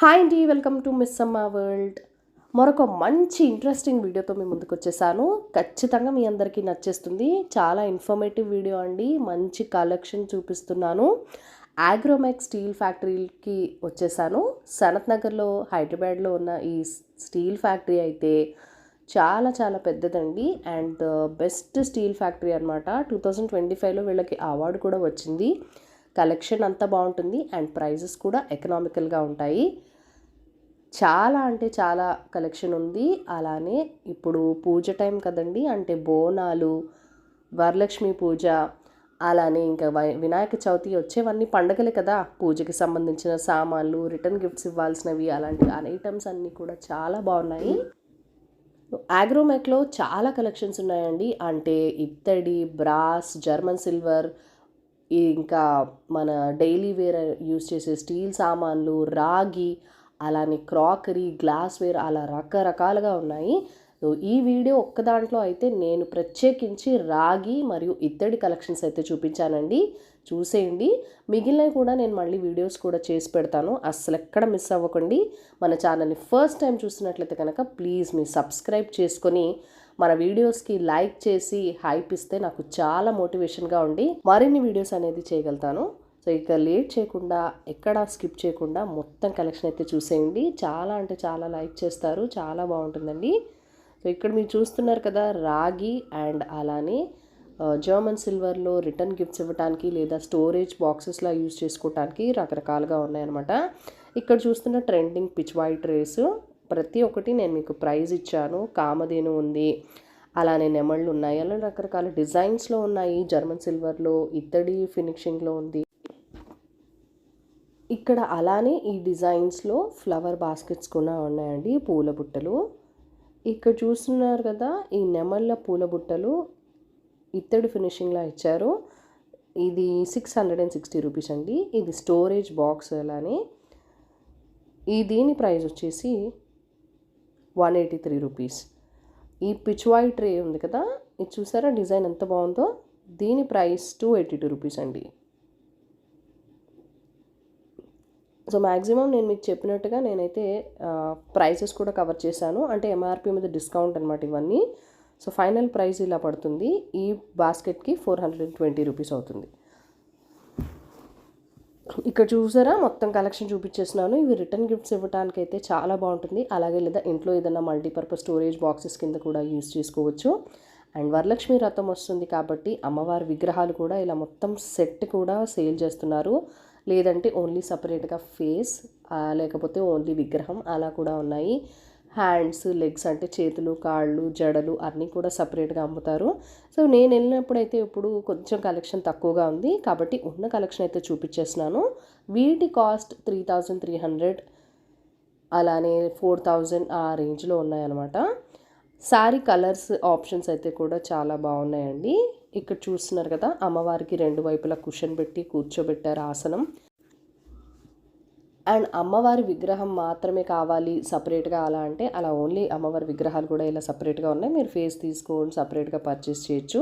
Hi అండి, welcome to miss అమ్మ world. మరొక మంచి ఇంట్రెస్టింగ్ వీడియోతో మీ ముందుకు వచ్చేసాను. ఖచ్చితంగా మీ అందరికీ నచ్చేస్తుంది. చాలా ఇన్ఫర్మేటివ్ వీడియో అండి. మంచి కలెక్షన్ చూపిస్తున్నాను. ఆగ్రోమెక్ స్టీల్ ఫ్యాక్టరీకి వచ్చేసాను. సనత్ నగర్లో హైదరాబాద్లో ఉన్న ఈ స్టీల్ ఫ్యాక్టరీ అయితే చాలా చాలా పెద్దదండి. అండ్ బెస్ట్ స్టీల్ ఫ్యాక్టరీ అనమాట. 2025లో వీళ్ళకి అవార్డు కూడా వచ్చింది. కలెక్షన్ అంతా బాగుంటుంది అండ్ ప్రైజెస్ కూడా ఎకనామికల్గా ఉంటాయి. చాలా అంటే చాలా కలెక్షన్ ఉంది. అలానే ఇప్పుడు పూజ టైం కదండి, అంటే బోనాలు, వరలక్ష్మి పూజ, అలానే ఇంకా వినాయక చవితి వచ్చేవన్నీ పండగలే కదా. పూజకి సంబంధించిన సామాన్లు, రిటర్న్ గిఫ్ట్స్ ఇవ్వాల్సినవి, అలాంటి ఐటమ్స్ అన్నీ కూడా చాలా బాగున్నాయి. ఆగ్రోమెక్లో చాలా కలెక్షన్స్ ఉన్నాయండి. అంటే ఇత్తడి, బ్రాస్, జర్మన్ సిల్వర్, ఇంకా మన డైలీ వేర్ యూస్ చేసే స్టీల్ సామాన్లు, రాగి, అలానే క్రాకరీ, గ్లాస్వేర్, అలా రకరకాలుగా ఉన్నాయి. సో ఈ వీడియో ఒక్క దాంట్లో అయితే నేను ప్రత్యేకించి రాగి మరియు ఇత్తడి కలెక్షన్స్ అయితే చూపించానండి. చూసేయండి. మిగిలినవి కూడా నేను మళ్ళీ వీడియోస్ కూడా చేసి పెడతాను. అస్సలు ఎక్కడ మిస్ అవ్వకండి. మన ఛానల్ని ఫస్ట్ టైం చూస్తున్నట్లయితే కనుక ప్లీజ్ మీరు సబ్స్క్రైబ్ చేసుకొని మన వీడియోస్కి లైక్ చేసి హైప్ ఇస్తే నాకు చాలా మోటివేషన్గా ఉండి మరిన్ని వీడియోస్ అనేది చేయగలుగుతాను. సో ఇక లేట్ చేయకుండా, ఎక్కడా స్కిప్ చేయకుండా మొత్తం కలెక్షన్ అయితే చూసేయండి. చాలా అంటే చాలా లైక్ చేస్తారు. చాలా బాగుంటుందండి. సో ఇక్కడ మీరు చూస్తున్నారు కదా, రాగి అండ్ అలానే జర్మన్ సిల్వర్లో రిటర్న్ గిఫ్ట్స్ ఇవ్వడానికి లేదా స్టోరేజ్ బాక్సెస్లా యూజ్ చేసుకోవడానికి రకరకాలుగా ఉన్నాయన్నమాట. ఇక్కడ చూస్తున్న ట్రెండింగ్ పిచ్ వైట్ రేసు ప్రతి ఒక్కటి నేను మీకు ప్రైజ్ ఇచ్చాను. కామధేను ఉంది, అలానే నెమళ్ళు ఉన్నాయి, అలా రకరకాల డిజైన్స్లో ఉన్నాయి. జర్మన్ సిల్వర్లో, ఇత్తడి ఫినిషింగ్లో ఉంది. ఇక్కడ అలానే ఈ డిజైన్స్లో ఫ్లవర్ బాస్కెట్స్ కూడా ఉన్నాయండి, పూల బుట్టలు. ఇక్కడ చూస్తున్నారు కదా, ఈ నెమళ్ళ పూల బుట్టలు ఇత్తడి ఫినిషింగ్లా ఇచ్చారు. ఇది 660 రూపీస్ అండి. ఇది స్టోరేజ్ బాక్స్. అలానే దీని ప్రైస్ వచ్చేసి 183 రూపీస్. ఈ పిచ్ వైట్ ట్రే ఉంది కదా, ఇది చూసారా డిజైన్ ఎంత బాగుందో. దీని ప్రైస్ 282 రూపీస్ అండి. సో మ్యాక్సిమం నేను మీకు చెప్పినట్టుగా నేనైతే ప్రైసెస్ కూడా కవర్ చేశాను. అంటే ఎంఆర్పి మీద డిస్కౌంట్ అనమాట ఇవన్నీ. సో ఫైనల్ ప్రైస్ ఇలా పడుతుంది. ఈ బాస్కెట్కి 420 రూపీస్ అవుతుంది. ఇక్కడ చూసారా మొత్తం కలెక్షన్ చూపించేస్తున్నాను. ఇవి రిటర్న్ గిఫ్ట్స్ ఇవ్వడానికి అయితే చాలా బాగుంటుంది. అలాగే లేదా ఇంట్లో ఏదైనా మల్టీపర్పస్ స్టోరేజ్ బాక్సెస్ కింద కూడా యూజ్ చేసుకోవచ్చు. అండ్ వరలక్ష్మి వ్రతం వస్తుంది కాబట్టి అమ్మవారి విగ్రహాలు కూడా ఇలా మొత్తం సెట్ కూడా సేల్ చేస్తున్నారు. లేదంటే ఓన్లీ సపరేట్గా ఫేస్, లేకపోతే ఓన్లీ విగ్రహం, అలా కూడా ఉన్నాయి. హ్యాండ్స్, లెగ్స్ అంటే చేతులు, కాళ్ళు, జడలు అన్నీ కూడా సపరేట్గా అమ్ముతారు. సో నేను వెళ్ళినప్పుడైతే ఇప్పుడు కొంచెం కలెక్షన్ తక్కువగా ఉంది కాబట్టి ఉన్న కలెక్షన్ అయితే చూపించేస్తున్నాను. వీటి కాస్ట్ 3300, అలానే 4000 ఆ రేంజ్లో ఉన్నాయన్నమాట. శారీ కలర్స్ ఆప్షన్స్ అయితే కూడా చాలా బాగున్నాయండి. ఇక్కడ చూస్తున్నారు కదా, అమ్మవారికి రెండు వైపులా కుషన్ పెట్టి కూర్చోబెట్టారు ఆసనం. అండ్ అమ్మవారి విగ్రహం మాత్రమే కావాలి సపరేట్గా అలా అంటే అలా ఓన్లీ అమ్మవారి విగ్రహాలు కూడా ఇలా సపరేట్గా ఉన్నాయి. మీరు ఫేస్ తీసుకోండి, సపరేట్గా పర్చేస్ చేయొచ్చు.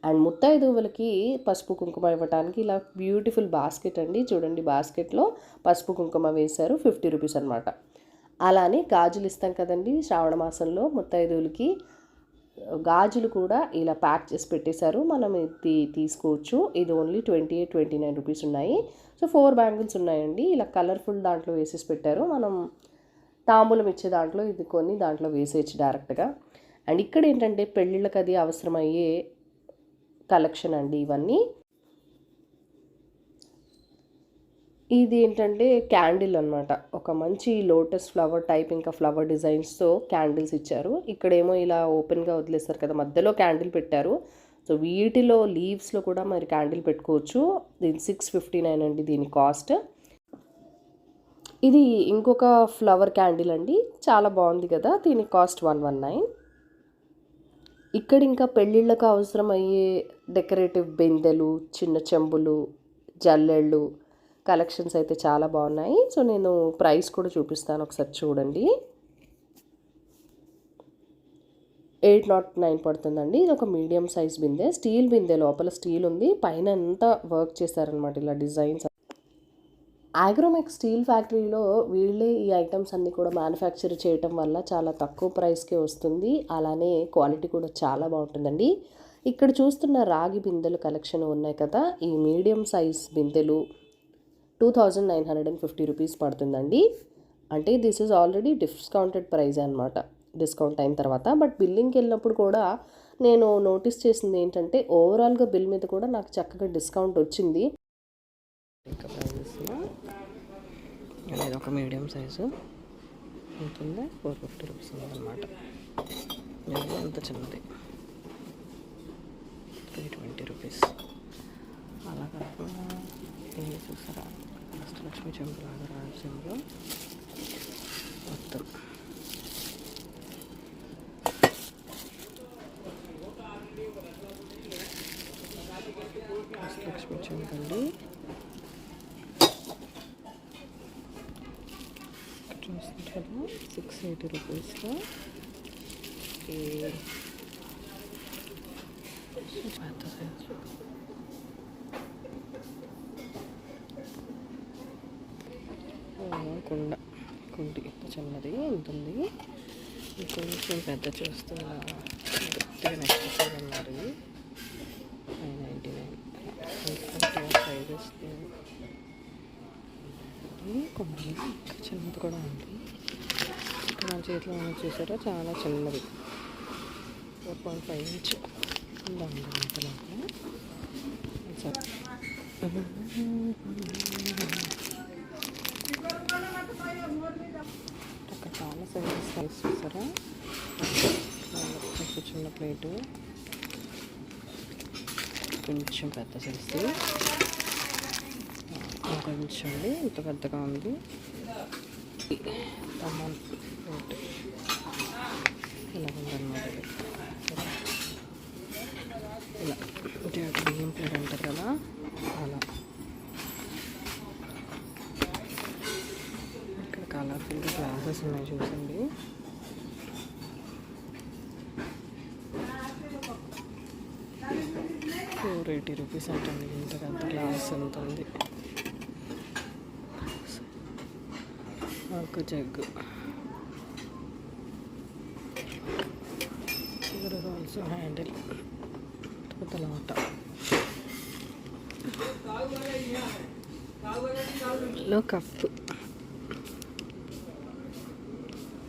అండ్ ముత్తైదువులకి పసుపు కుంకుమ ఇవ్వడానికి ఇలా బ్యూటిఫుల్ బాస్కెట్ అండి. చూడండి, బాస్కెట్లో పసుపు కుంకుమ వేశారు. 50 రూపీస్ అనమాట. అలానే గాజులు ఇస్తాం కదండి శ్రావణ మాసంలో, ముత్తైదువులకి గాజులు కూడా ఇలా ప్యాక్ చేసి పెట్టేశారు. మనం ఇది తీసుకోవచ్చు. ఇది ఓన్లీ 29 రూపీస్ ఉన్నాయి. సో 4 బ్యాంగిల్స్ ఉన్నాయండి. ఇలా కలర్ఫుల్ దాంట్లో వేసేసి పెట్టారు. మనం తాంబూలం ఇచ్చే దాంట్లో ఇది కొన్ని దాంట్లో వేసేయచ్చు డైరెక్ట్గా. అండ్ ఇక్కడ ఏంటంటే పెళ్ళిళ్ళకి అది అవసరమయ్యే కలెక్షన్ అండి ఇవన్నీ. ఇది ఏంటంటే క్యాండిల్ అనమాట. ఒక మంచి లోటస్ ఫ్లవర్ టైప్ ఇంకా ఫ్లవర్ డిజైన్స్తో క్యాండిల్స్ ఇచ్చారు. ఇక్కడేమో ఇలా ఓపెన్గా వదిలేస్తారు కదా, మధ్యలో క్యాండిల్ పెట్టారు. సో వీటిలో లీవ్స్లో కూడా మరి క్యాండిల్ పెట్టుకోవచ్చు. దీని 659 అండి దీని కాస్ట్. ఇది ఇంకొక ఫ్లవర్ క్యాండిల్ అండి, చాలా బాగుంది కదా. దీని కాస్ట్ 119. ఇక్కడ ఇంకా పెళ్ళిళ్ళకు అవసరమయ్యే డెకరేటివ్ బిందెలు, చిన్న చెంబులు, జల్లెళ్ళు కలెక్షన్స్ అయితే చాలా బాగున్నాయి. సో నేను ప్రైస్ కూడా చూపిస్తాను, ఒకసారి చూడండి. 809 పడుతుందండి. ఇది ఒక మీడియం సైజ్ బిందె, స్టీల్ బిందె, లోపల స్టీల్ ఉంది, పైన అంతా వర్క్ చేశారనమాట ఇలా డిజైన్స్. ఆగ్రోమెక్ స్టీల్ ఫ్యాక్టరీలో వీళ్ళే ఈ ఐటమ్స్ అన్నీ కూడా మ్యానుఫ్యాక్చర్ చేయటం వల్ల చాలా తక్కువ ప్రైస్కే వస్తుంది. అలానే క్వాలిటీ కూడా చాలా బాగుంటుందండి. ఇక్కడ చూస్తున్న రాగి బిందెలు కలెక్షన్ ఉన్నాయి కదా, ఈ మీడియం సైజ్ బిందెలు 2950 రూపీస్ పడుతుందండి. అంటే this is already discounted price అనమాట, డిస్కౌంట్ అయిన తర్వాత. బట్ బిల్లింగ్కి వెళ్ళినప్పుడు కూడా నేను నోటీస్ చేసింది ఏంటంటే ఓవరాల్గా బిల్ మీద కూడా నాకు చక్కగా డిస్కౌంట్ వచ్చింది. ఇంకా ప్రైజెస్లో ఇది ఒక మీడియం సైజు ఉంటుంది, 450 రూపీస్ అనమాట. ఇది అంత చిన్నది 320 రూపీస్. అలా కాకుండా ఇది చూసారా, అష్టలక్ష్మి చెంపులాగా రాజ్యంలో మొత్తం అష్టలక్ష్మి చెంపండి. చూస్తుంటారు 680 రూపీస్లో పెద్ద సైజు. కుండి చిన్నది ఉంటుంది, కొంచెం పెద్ద చూస్తున్నా గట్టిగా నెక్స్ట్ అన్నారు. 999 సైజెస్ కొంచెం చిన్నది కూడా ఉంది. ఇక్కడ మన చేతిలో ఉన్న చూసారా, చాలా చిన్నది 4.5 ఇంచ్ ఉందండి అంతలో. అక్కడ చాలా సైజ్ చూసారా, కొంచెం చిన్న ప్లేటు, కొంచెం పెద్ద సైజు, కొంచెం ఇంత పెద్దగా ఉంది. టమాటా ప్లేట్ ఇలా ఉందన్నమాట. ఇలా బియ్యం ప్లేట్ అంటారు కదా, అలా. ఇక్కడ కలర్ఫుల్ గ్లాసెస్ ఉన్నాయి చూసండి. ₹480 అంటుంది. ఇంత పెద్ద గ్లాస్ ఎంత ఉంది. ఒక జగ్గు. ఇక్కడ ఆల్సో హ్యాండిల్ లాట లో కప్పు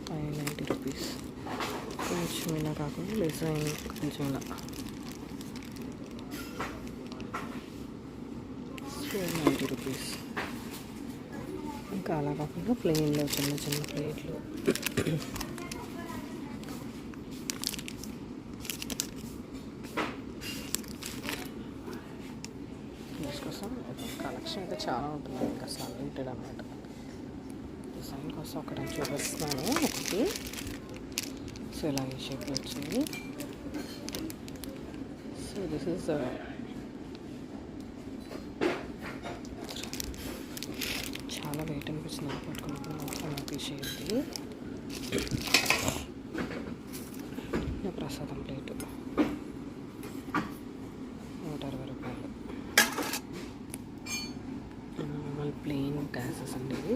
590 రూపీస్. కొంచెం ఇలా కాకుండా డిజైన్ కొంచెం ఇలా 490 రూపీస్. ఇంకా అలా కాకుండా ప్లెయిన్లో చిన్న చిన్న ప్లేట్లు. కోసం కలెక్షన్ అయితే చాలా ఉంటుంది, ఇంకా అన్లిమిటెడ్ అన్నమాట. డిజైన్ కోసం అక్కడ చూపిస్తున్నాను ఒకటి. సో ఇలా ఈ షేప్లో వచ్చింది. సో దిస్ ఈజ్ చాలా వెయిట్ అనిపిస్తుంది పట్టుకున్నప్పుడు మాత్రం నాకు ఈ షేప్ది. ప్రసాదం ప్లేటు 160 రూపాయలు. ప్లెయిన్ గ్లాసెస్ అండి ఇవి.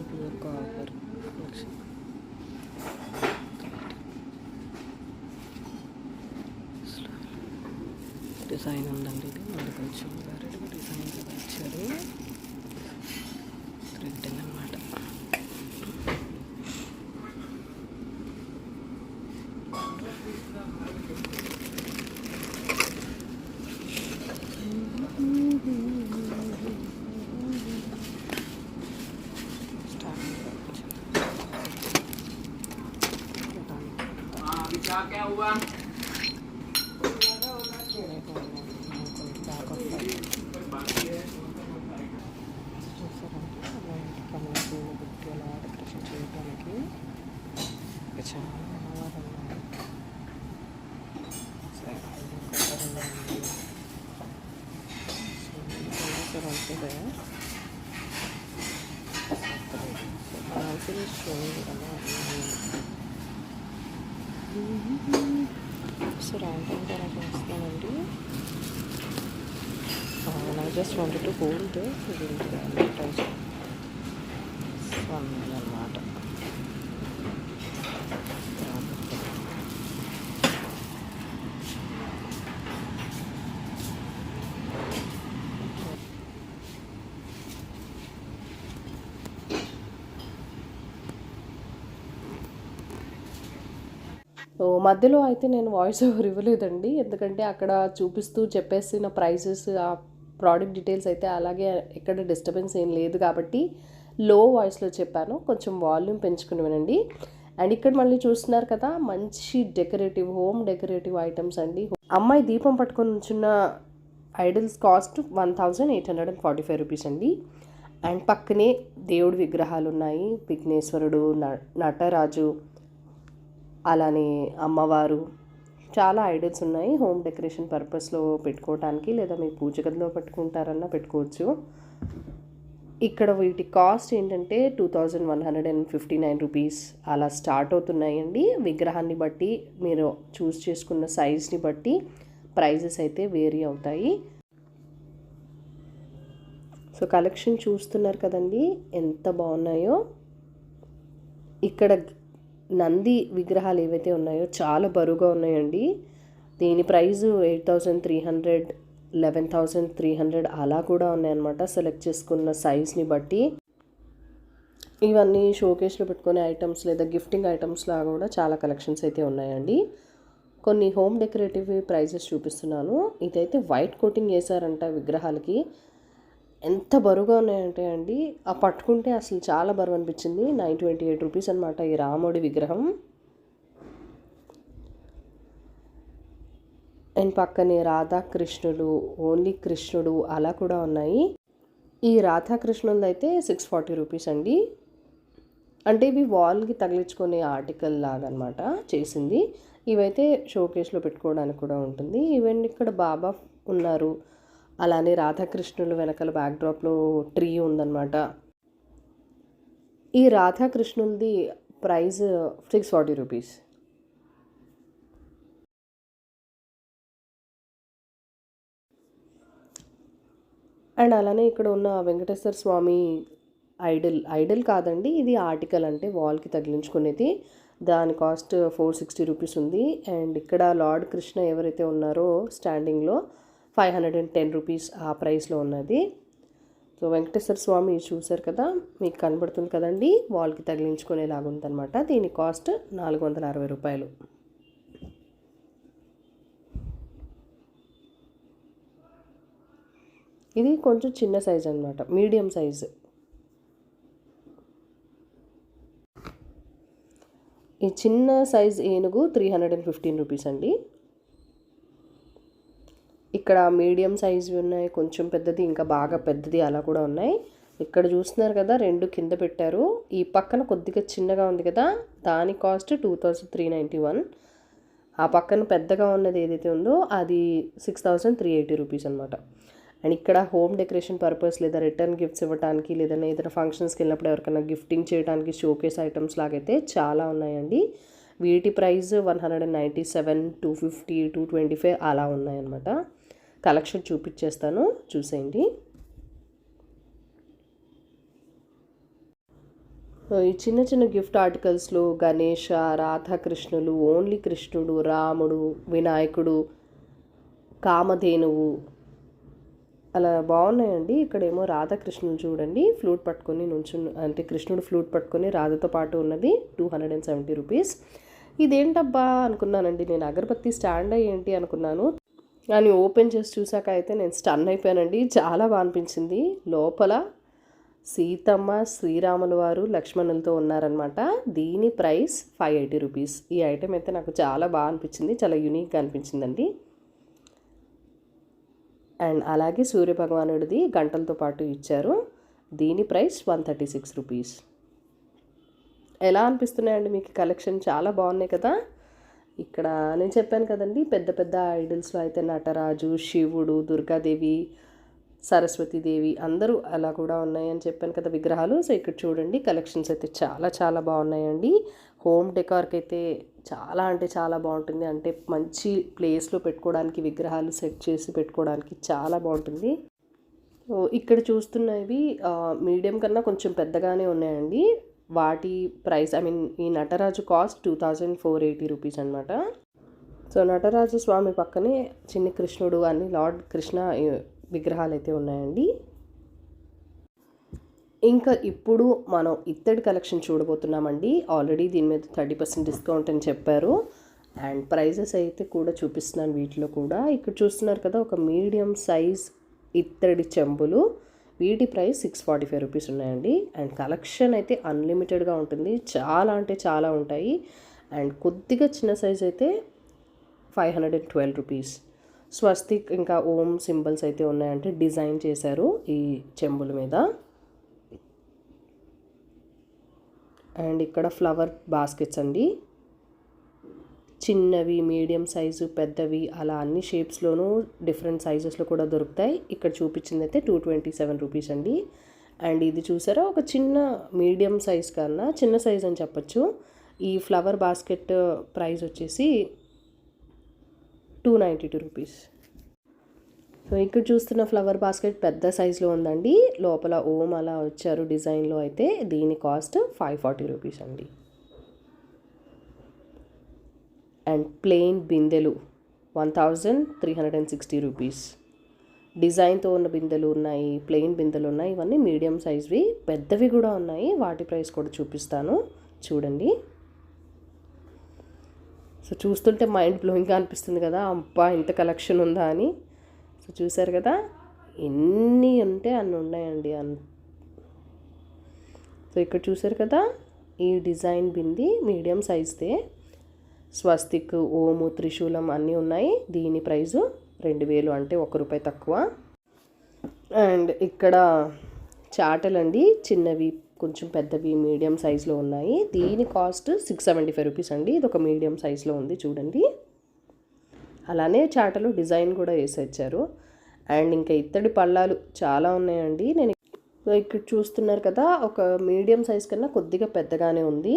ప్యూర్ కాపర్ డిజైన్ ఉందండి. ఇది మళ్ళీ కొంచెం వెరైటీగా డిజైన్ ఇచ్చారు. థ్రెడ్ అన్నమాట. क्या हुआ? డెకరేషన్ చేయడానికి చాలా సో ర్యాంక్ అలా చేస్తానండి. I just wanted to hold this. One అనమాట. సో మధ్యలో అయితే నేను వాయిస్ ఓవర్ ఇవ్వలేదండి, ఎందుకంటే అక్కడ చూపిస్తూ చెప్పేసిన ప్రైసెస్, ఆ ప్రోడక్ట్ డీటెయిల్స్ అయితే అలాగే ఎక్కడ డిస్టర్బెన్స్ ఏం లేదు కాబట్టి లో వాయిస్లో చెప్పాను. కొంచెం వాల్యూమ్ పెంచుకుని వినండి. అండ్ ఇక్కడ మళ్ళీ చూస్తున్నారు కదా, మంచి డెకరేటివ్, హోమ్ డెకరేటివ్ ఐటమ్స్ అండి. అమ్మాయి దీపం పట్టుకొని ఉంచున్న ఐడల్స్ కాస్ట్ 1845 రూపీస్ అండి. అండ్ పక్కనే దేవుడి విగ్రహాలు ఉన్నాయి. విఘ్నేశ్వరుడు, నటరాజు, అలానే అమ్మవారు, చాలా ఐడల్స్ ఉన్నాయి. హోమ్ డెకరేషన్ పర్పస్లో పెట్టుకోవటానికి, లేదా మీ పూజ గదిలో పెట్టుకుంటారన్నా పెట్టుకోవచ్చు. ఇక్కడ వీటి కాస్ట్ ఏంటంటే 2159 రూపీస్ అలా స్టార్ట్ అవుతున్నాయండి. విగ్రహాన్ని బట్టి, మీరు చూస్ చేసుకున్న సైజ్ని బట్టి ప్రైజెస్ అయితే వేరీ అవుతాయి. సో కలెక్షన్ చూస్తున్నారు కదండి, ఎంత బాగున్నాయో. ఇక్కడ నంది విగ్రహాలు ఏవైతే ఉన్నాయో చాలా బరువుగా ఉన్నాయండి. దీని ప్రైజు 8300, 11300 అలా కూడా ఉన్నాయన్నమాట, సెలెక్ట్ చేసుకున్న సైజ్ని బట్టి. ఇవన్నీ షోకేస్లో పెట్టుకునే ఐటమ్స్ లేదా గిఫ్టింగ్ ఐటమ్స్ లాగా కూడా చాలా కలెక్షన్స్ అయితే ఉన్నాయండి. కొన్ని హోమ్ డెకరేటివ్ ప్రైజెస్ చూపిస్తున్నాను. ఇదైతే వైట్ కోటింగ్ వేసారంట విగ్రహాలకి. ఎంత బరువుగా ఉన్నాయంటే అండి, ఆ పట్టుకుంటే అసలు చాలా బరువు అనిపించింది. 928 రూపీస్ అనమాట ఈ రాముడి విగ్రహం. అండ్ పక్కనే రాధాకృష్ణుడు, ఓన్లీ కృష్ణుడు అలా కూడా ఉన్నాయి. ఈ రాధాకృష్ణుడు అయితే 640 రూపీస్ అండి. అంటే ఇవి వాల్కి తగిలించుకునే ఆర్టికల్ లాగా అనమాట చేసింది. ఇవైతే షోకేస్లో పెట్టుకోవడానికి కూడా ఉంటుంది. ఈవెన్ ఇక్కడ బాబా ఉన్నారు, అలానే రాధాకృష్ణులు వెనకాల బ్యాక్డ్రాప్లో ట్రీ ఉందన్నమాట. ఈ రాధాకృష్ణులది ప్రైస్ 640 రూపీస్. అండ్ అలానే ఇక్కడ ఉన్న వెంకటేశ్వర స్వామి ఐడల్ కాదండి, ఇది ఆర్టికల్, అంటే వాల్కి తగిలించుకునేది. దాని కాస్ట్ 460 రూపీస్ ఉంది. అండ్ ఇక్కడ లార్డ్ కృష్ణ ఎవరైతే ఉన్నారో స్టాండింగ్లో 510 రూపీస్ ఆ ప్రైస్లో ఉన్నది. సో వెంకటేశ్వర స్వామి చూసారు కదా, మీకు కనబడుతుంది కదండి, వాల్కి తగిలించుకునేలాగా ఉందన్నమాట. దీని కాస్ట్ 460 రూపాయలు. ఇది కొంచెం చిన్న సైజ్ అనమాట, మీడియం సైజు. ఈ చిన్న సైజ్ ఏనుగు 315 రూపీస్ అండి. ఇక్కడ మీడియం సైజువి ఉన్నాయి, కొంచెం పెద్దది, ఇంకా బాగా పెద్దది అలా కూడా ఉన్నాయి. ఇక్కడ చూస్తున్నారు కదా, 2 కింద పెట్టారు. ఈ పక్కన కొద్దిగా చిన్నగా ఉంది కదా, దాని కాస్ట్ 2391. ఆ పక్కన పెద్దగా ఉన్నది ఏదైతే ఉందో అది 6380 రూపీస్ అనమాట. అండ్ ఇక్కడ హోమ్ డెకరేషన్ పర్పస్, లేదా రిటర్న్ గిఫ్ట్స్ ఇవ్వడానికి, లేదా ఏదైనా ఫంక్షన్స్కి వెళ్ళినప్పుడు ఎవరికైనా గిఫ్టింగ్ చేయడానికి షోకేస్ ఐటమ్స్ లాగైతే చాలా ఉన్నాయండి. వీటి ప్రైస్ 197, 250, 225 అలా ఉన్నాయన్నమాట. కలెక్షన్ చూపించేస్తాను, చూసేయండి. ఈ చిన్న చిన్న గిఫ్ట్ ఆర్టికల్స్లో గణేష, రాధాకృష్ణులు, ఓన్లీ కృష్ణుడు, రాముడు, వినాయకుడు, కామధేనువు అలా బాగున్నాయండి. ఇక్కడేమో రాధాకృష్ణుడు చూడండి, ఫ్లూట్ పట్టుకొని అంటే కృష్ణుడు ఫ్లూట్ పట్టుకొని రాధతో పాటు ఉన్నది 270 రూపీస్. ఇదేంటబ్బా అనుకున్నానండి నేను, అగరబత్తి స్టాండ్ ఏంటి అనుకున్నాను. కానీ ఓపెన్ చేసి చూసాక అయితే నేను స్టన్ అయిపోయానండి. చాలా బాగా అనిపించింది. లోపల సీతమ్మ, శ్రీరాముల వారు, లక్ష్మణులతో ఉన్నారనమాట. దీని ప్రైస్ 580 రూపీస్. ఈ ఐటెం అయితే నాకు చాలా బాగా అనిపించింది, చాలా యూనిక్గా అనిపించిందండి. అండ్ అలాగే సూర్యభగవానుడిది గంటలతో పాటు ఇచ్చారు. దీని ప్రైస్ 136 రూపీస్. ఎలా అనిపిస్తున్నాయండి మీకు కలెక్షన్? చాలా బాగున్నాయి కదా. ఇక్కడ నేను చెప్పాను కదండి, పెద్ద పెద్ద ఐడల్స్లో అయితే నటరాజు, శివుడు, దుర్గాదేవి, సరస్వతీదేవి అందరూ అలా కూడా ఉన్నాయని చెప్పాను కదా విగ్రహాలు. సో ఇక్కడ చూడండి, కలెక్షన్స్ అయితే చాలా చాలా బాగున్నాయండి. హోమ్ డెకార్కి అయితే చాలా అంటే చాలా బాగుంటుంది. అంటే మంచి ప్లేస్లో పెట్టుకోవడానికి, విగ్రహాలు సెట్ చేసి పెట్టుకోవడానికి చాలా బాగుంటుంది. ఇక్కడ చూస్తున్నవి మీడియం కన్నా కొంచెం పెద్దగానే ఉన్నాయండి. వాటి ప్రైస్ ఈ నటరాజు కాస్ట్ 2480 రూపీస్ అనమాట. సో నటరాజు స్వామి పక్కనే చిన్ని కృష్ణుడు అన్ని లార్డ్ కృష్ణ విగ్రహాలు అయితే ఉన్నాయండి. ఇంకా ఇప్పుడు మనం ఇత్తడి కలెక్షన్ చూడబోతున్నామండి. ఆల్రెడీ దీని మీద 30% డిస్కౌంట్ అని చెప్పారు. అండ్ ప్రైజెస్ అయితే కూడా చూపిస్తున్నాను వీటిలో కూడా. ఇక్కడ చూస్తున్నారు కదా, ఒక మీడియం సైజ్ ఇత్తడి చెంబులు. వీటి ప్రైస్ 645 రూపీస్ ఉన్నాయండి. అండ్ కలెక్షన్ అయితే అన్లిమిటెడ్గా ఉంటుంది. చాలా అంటే చాలా ఉంటాయి. అండ్ కొద్దిగా చిన్న సైజ్ అయితే 512 రూపీస్. స్వస్తిక్ ఇంకా ఓం సింబల్స్ అయితే ఉన్నాయంటే డిజైన్ చేశారు ఈ చెంబుల మీద. అండ్ ఇక్కడ ఫ్లవర్ బాస్కెట్స్ అండి. చిన్నవి, మీడియం సైజు, పెద్దవి అలా అన్ని షేప్స్లోనూ డిఫరెంట్ సైజెస్లో కూడా దొరుకుతాయి. ఇక్కడ చూపించింది అయితే 227 రూపీస్ అండి. అండ్ ఇది చూసారా, ఒక చిన్న మీడియం సైజ్ కన్నా చిన్న సైజ్ అని చెప్పచ్చు. ఈ ఫ్లవర్ బాస్కెట్ ప్రైస్ వచ్చేసి 292 రూపీస్. సో ఇక్కడ చూస్తున్న ఫ్లవర్ బాస్కెట్ పెద్ద సైజులో ఉందండి. లోపల ఓం అలా వచ్చారు డిజైన్లో. అయితే దీని కాస్ట్ 540 రూపీస్ అండి. అండ్ ప్లెయిన్ బిందెలు 1360 రూపీస్. డిజైన్తో ఉన్న బిందెలు ఉన్నాయి, ప్లెయిన్ బిందెలు ఉన్నాయి. ఇవన్నీ మీడియం సైజ్వి, పెద్దవి కూడా ఉన్నాయి. వాటి ప్రైస్ కూడా చూపిస్తాను చూడండి. సో చూస్తుంటే మైండ్ బ్లోయింగ్గా అనిపిస్తుంది కదా, అబ్బా ఇంత కలెక్షన్ ఉందా అని. సో చూసారు కదా, ఎన్ని ఉంటే అన్ని ఉన్నాయండి. సో ఇక్కడ చూసారు కదా, ఈ డిజైన్ బింది మీడియం సైజ్దే. స్వస్తిక్, ఓము, త్రిశూలం అన్నీ ఉన్నాయి. దీని ప్రైజు 2000, అంటే ₹1 తక్కువ. అండ్ ఇక్కడ చాటలండి, చిన్నవి, కొంచెం పెద్దవి, మీడియం సైజులో ఉన్నాయి. దీని కాస్ట్ 675 రూపీస్ అండి. ఇది ఒక మీడియం సైజులో ఉంది చూడండి. అలానే చాటలు డిజైన్ కూడా వేసి వచ్చారు. అండ్ ఇంకా ఇత్తడి పళ్ళాలు చాలా ఉన్నాయండి. నేను ఇక్కడ చూస్తున్నారు కదా, ఒక మీడియం సైజ్ కన్నా కొద్దిగా పెద్దగానే ఉంది.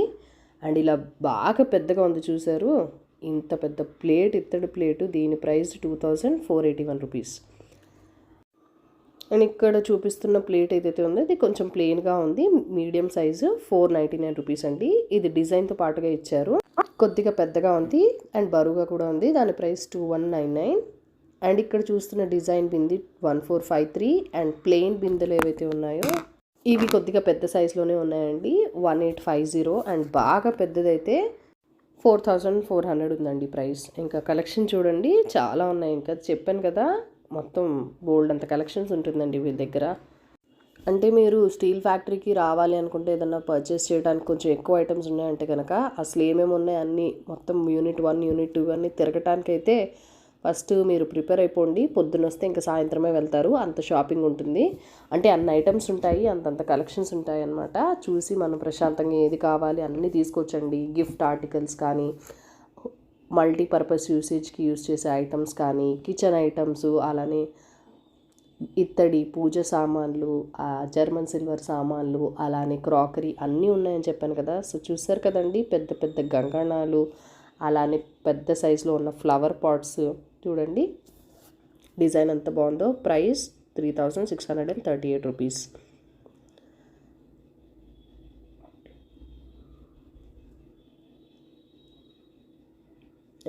అండ్ ఇలా బాగా పెద్దగా ఉంది చూసారు, ఇంత పెద్ద ప్లేట్, ఇత్తడి ప్లేటు. దీని ప్రైస్ 2481 రూపీస్. అండ్ ఇక్కడ చూపిస్తున్న ప్లేట్ ఏదైతే ఉందో ఇది కొంచెం ప్లెయిన్గా ఉంది, మీడియం సైజు, 499 రూపీస్ అండి. ఇది డిజైన్తో పాటుగా ఇచ్చారు. కొద్దిగా పెద్దగా ఉంది అండ్ బరువుగా కూడా ఉంది. దాని ప్రైస్ 2199. అండ్ ఇక్కడ చూస్తున్న డిజైన్ బింది 1453. అండ్ ప్లెయిన్ బిందెలు ఏవైతే ఉన్నాయో ఇవి కొద్దిగా పెద్ద సైజులోనే ఉన్నాయండి, 1850. అండ్ బాగా పెద్దదైతే 4400 ఉందండి ప్రైస్. ఇంకా కలెక్షన్ చూడండి, చాలా ఉన్నాయి. ఇంకా చెప్పాను కదా, మొత్తం బోల్డ్ అంత కలెక్షన్స్ ఉంటుందండి వీళ్ళ దగ్గర. అంటే మీరు స్టీల్ ఫ్యాక్టరీకి రావాలి అనుకుంటే, ఏదన్నా పర్చేస్ చేయడానికి కొంచెం ఎక్కువ ఐటమ్స్ ఉన్నాయంటే కనుక, అసలు ఏమేమి ఉన్నాయి అన్నీ మొత్తం యూనిట్ 1, యూనిట్ 2 అన్నీ తిరగటానికైతే ఫస్ట్ మీరు ప్రిపేర్ అయిపోండి. పొద్దున్న వస్తే ఇంకా సాయంత్రమే వెళ్తారు, అంత షాపింగ్ ఉంటుంది. అంటే అన్ని ఐటమ్స్ ఉంటాయి, అంతంత కలెక్షన్స్ ఉంటాయి అన్నమాట. చూసి మనం ప్రశాంతంగా ఏది కావాలి అన్నీ తీసుకోవచ్చండి. గిఫ్ట్ ఆర్టికల్స్ కానీ, మల్టీపర్పస్ యూసేజ్కి యూజ్ చేసే ఐటమ్స్ కానీ, కిచెన్ ఐటమ్స్, అలానే ఇత్తడి పూజ సామాన్లు, జర్మన్ సిల్వర్ సామాన్లు, అలానే క్రాకరీ అన్నీ ఉన్నాయని చెప్పాను కదా. సో చూసారు కదండి, పెద్ద పెద్ద గంగణాలు, అలానే పెద్ద సైజులో ఉన్న ఫ్లవర్ పాట్స్ చూడండి. డిజైన్ ఎంత బాగుందో. Price 3638 rupees.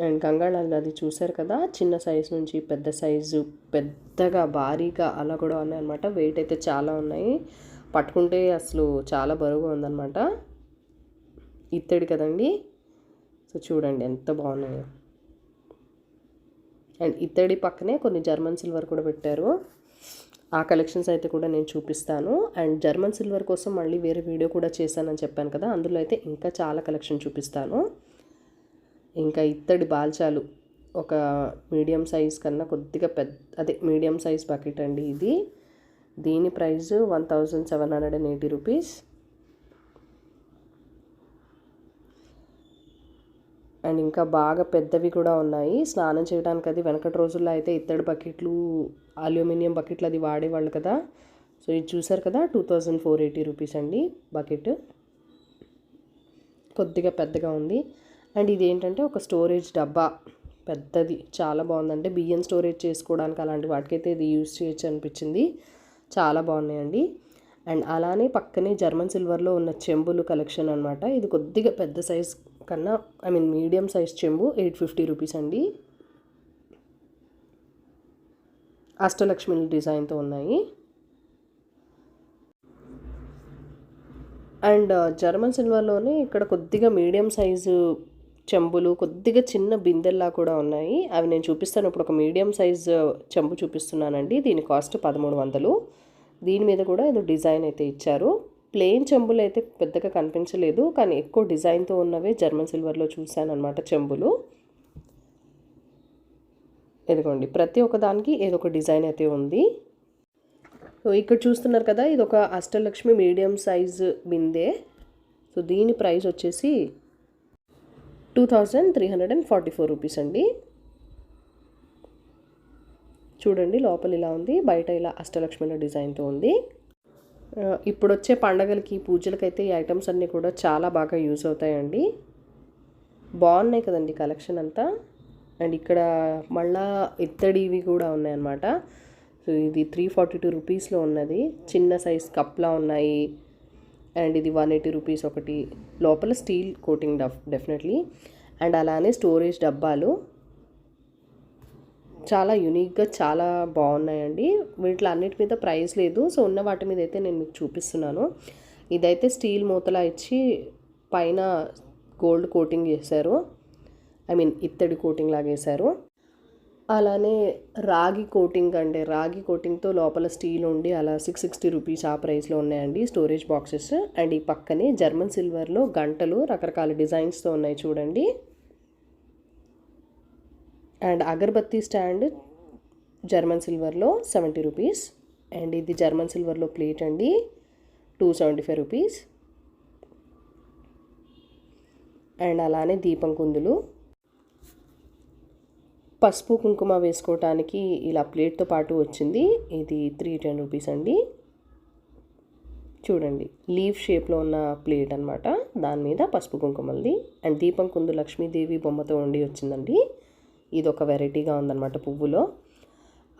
అండ్ గంగాళాలు అది చూసారు కదా, చిన్న సైజు నుంచి పెద్ద సైజు, పెద్దగా భారీగా అలా కూడా ఉన్నాయన్నమాట. వెయిట్ అయితే చాలా ఉన్నాయి, పట్టుకుంటే అసలు చాలా బరువుగా ఉందన్నమాట. ఇత్తడి కదండి. సో చూడండి ఎంత బాగున్నాయో. అండ్ ఇత్తడి పక్కనే కొన్ని జర్మన్ సిల్వర్ కూడా పెట్టారు. ఆ కలెక్షన్స్ అయితే కూడా నేను చూపిస్తాను. అండ్ జర్మన్ సిల్వర్ కోసం మళ్ళీ వేరే వీడియో కూడా చేశానని చెప్పాను కదా, అందులో అయితే ఇంకా చాలా కలెక్షన్ చూపిస్తాను. ఇంకా ఇత్తడి బాల్చాలు, ఒక మీడియం సైజ్ కన్నా కొద్దిగా అదే మీడియం సైజ్ బకెట్ అండి ఇది. దీని ప్రైస్ 1780 రూపీస్. అండ్ ఇంకా బాగా పెద్దవి కూడా ఉన్నాయి స్నానం చేయడానికి. అది వెనకటి రోజుల్లో అయితే ఇత్తడి బకెట్లు, అల్యూమినియం బకెట్లు అది వాడేవాళ్ళు కదా. సో ఇది చూసారు కదా, 2480 రూపీస్ అండి బకెట్. కొద్దిగా పెద్దగా ఉంది. అండ్ ఇది ఏంటంటే ఒక స్టోరేజ్ డబ్బా, పెద్దది, చాలా బాగుందంటే బియ్యం స్టోరేజ్ చేసుకోవడానికి అలాంటి వాటికైతే ఇది యూజ్ చేయొచ్చు అనిపించింది. చాలా బాగున్నాయండి. అండ్ అలానే పక్కనే జర్మన్ సిల్వర్లో ఉన్న చెంబులు కలెక్షన్ అనమాట. ఇది కొద్దిగా పెద్ద సైజ్ కన్నా మీడియం సైజ్ చెంబు 850 రూపీస్ అండి. అష్టలక్ష్మి డిజైన్తో ఉన్నాయి. అండ్ జర్మన్ సిల్వర్లోనే ఇక్కడ కొద్దిగా మీడియం సైజు చెంబులు, కొద్దిగా చిన్న బిందెల్లా కూడా ఉన్నాయి. అవి నేను చూపిస్తాను. ఇప్పుడు ఒక మీడియం సైజ్ చెంబు చూపిస్తున్నానండి. దీని కాస్ట్ 1300. దీని మీద కూడా ఏదో డిజైన్ అయితే ఇచ్చారు. ప్లెయిన్ చెంబులు అయితే పెద్దగా కనిపించలేదు, కానీ ఎక్కువ డిజైన్తో ఉన్నవే జర్మన్ సిల్వర్లో చూశాను అనమాట చెంబులు. ఇదిగోండి, ప్రతి ఒక్క దానికి ఏదో ఒక డిజైన్ అయితే ఉంది. సో ఇక్కడ చూస్తున్నారు కదా, ఇది ఒక అష్టలక్ష్మి మీడియం సైజ్ బిందె. సో దీని ప్రైస్ వచ్చేసి 2344 రూపీస్ అండి. చూడండి, లోపల ఇలా ఉంది, బయట ఇలా అష్టలక్ష్మిల డిజైన్తో ఉంది. ఇప్పుడు వచ్చే పండగలకి, పూజలకైతే ఈ ఐటమ్స్ అన్నీ కూడా చాలా బాగా యూజ్ అవుతాయండి. బాగున్నాయి కదండి కలెక్షన్ అంతా. అండ్ ఇక్కడ మళ్ళా ఇత్తడివి కూడా ఉన్నాయన్నమాట. సో ఇది 342 రూపీస్లో ఉన్నది. చిన్న సైజ్ కప్లా ఉన్నాయి. అండ్ ఇది 180 రూపీస్ ఒకటి. లోపల స్టీల్ కోటింగ్ డెఫినెట్లీ. అండ్ అలానే స్టోరేజ్ డబ్బాలు చాలా యూనిక్గా చాలా బాగున్నాయండి. వీటిలో అన్నిటి మీద ప్రైస్ లేదు. సో ఉన్న వాటి మీద అయితే నేను మీకు చూపిస్తున్నాను. ఇదైతే స్టీల్ మూతలా ఇచ్చి పైన గోల్డ్ కోటింగ్ చేశారు. ఇత్తడి కోటింగ్ లాగా వేశారు. అలానే రాగి కోటింగ్, అంటే రాగి కోటింగ్తో లోపల స్టీల్ ఉండి అలా 660 రూపీస్ ఆ ప్రైస్లో ఉన్నాయండి స్టోరేజ్ బాక్సెస్. అండ్ ఈ పక్కనే జర్మన్ సిల్వర్లో గంటలు రకరకాల డిజైన్స్తో ఉన్నాయి చూడండి. అండ్ అగరబత్తి స్టాండ్ జర్మన్ సిల్వర్లో 70 రూపీస్. అండ్ ఇది జర్మన్ సిల్వర్లో ప్లేట్ అండి, 275 రూపీస్. అండ్ అలానే దీపం కుందులు, పసుపు కుంకుమ వేసుకోవటానికి ఇలా ప్లేట్తో పాటు వచ్చింది. ఇది 310 రూపీస్ అండి. చూడండి, లీవ్ షేప్లో ఉన్న ప్లేట్ అనమాట, దాని మీద పసుపు కుంకుమలది. అండ్ దీపం కుందు లక్ష్మీదేవి బొమ్మతో ఉండి వచ్చిందండి. ఇది ఒక వెరైటీగా ఉందన్నమాట పువ్వులో.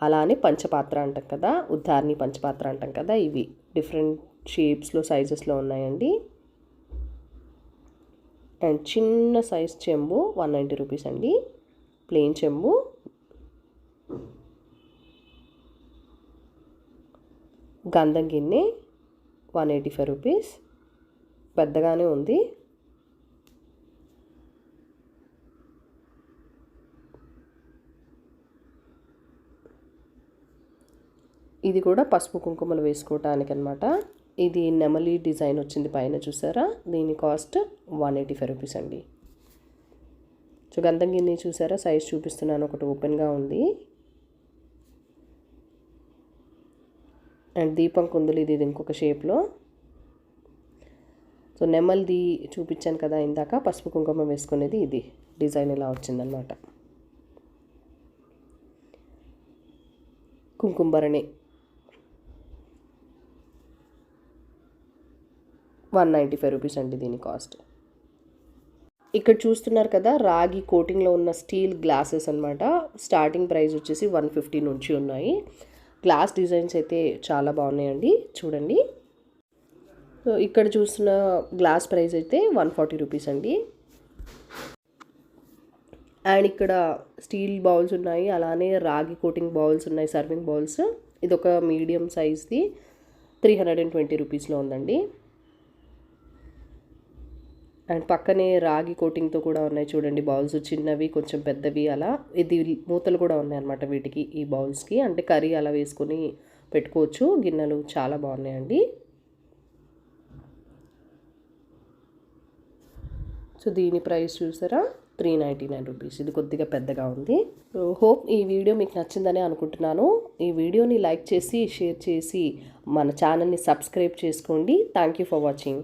అలానే పంచపాత్ర అంటాం కదా, ఉద్ధారిణి పంచపాత్ర అంటాం కదా, ఇవి డిఫరెంట్ షేప్స్లో సైజెస్లో ఉన్నాయండి. అండ్ చిన్న సైజ్ చెంబు 190 రూపీస్ అండి, ప్లెయిన్ చెంబు. గంధం గిన్నె 185 రూపీస్, పెద్దగానే ఉంది. ఇది కూడా పసుపు కుంకుమలు వేసుకోవటానికి అనమాట. ఇది నెమలి డిజైన్ వచ్చింది పైన, చూసారా? దీని కాస్ట్ 185 రూపీస్ అండి. సో గంధం గిన్నె చూసారా, సైజ్ చూపిస్తున్నాను, ఒకటి ఓపెన్గా ఉంది. అండ్ దీపం కుందులు ఇది ఇంకొక షేప్లో. సో నెమల్ది చూపించాను కదా ఇందాక, పసుపు కుంకుమ వేసుకునేది, ఇది డిజైన్ ఇలా వచ్చిందనమాట. కుంకుమభరణి 195 రూపీస్ అండి దీని కాస్ట్. ఇక్కడ చూస్తున్నారు కదా, రాగి కోటింగ్లో ఉన్న స్టీల్ గ్లాసెస్ అనమాట. స్టార్టింగ్ ప్రైస్ వచ్చేసి 150 నుంచి ఉన్నాయి. గ్లాస్ డిజైన్స్ అయితే చాలా బాగున్నాయండి, చూడండి. సో ఇక్కడ చూస్తున్న గ్లాస్ ప్రైస్ అయితే 140 రూపీస్ అండి. అండ్ ఇక్కడ స్టీల్ బౌల్స్ ఉన్నాయి, అలానే రాగి కోటింగ్ బౌల్స్ ఉన్నాయి, సర్వింగ్ బౌల్స్. ఇది ఒక మీడియం సైజ్ది 320 రూపీస్లో ఉందండి. అండ్ పక్కనే రాగి కోటింగ్తో కూడా ఉన్నాయి చూడండి బౌల్స్, చిన్నవి కొంచెం పెద్దవి అలా. ఇది మూతలు కూడా ఉన్నాయి అన్నమాట వీటికి, ఈ బౌల్స్కి. అంటే కర్రీ అలా వేసుకొని పెట్టుకోవచ్చు. గిన్నెలు చాలా బాగున్నాయండి. సో దీని ప్రైస్ చూసారా, 399 రూపీస్. ఇది కొద్దిగా పెద్దగా ఉంది. సో హోప్ ఈ వీడియో మీకు నచ్చిందని అనుకుంటున్నాను. ఈ వీడియోని లైక్ చేసి, షేర్ చేసి, మన ఛానల్ని సబ్స్క్రైబ్ చేసుకోండి. Thank you for watching.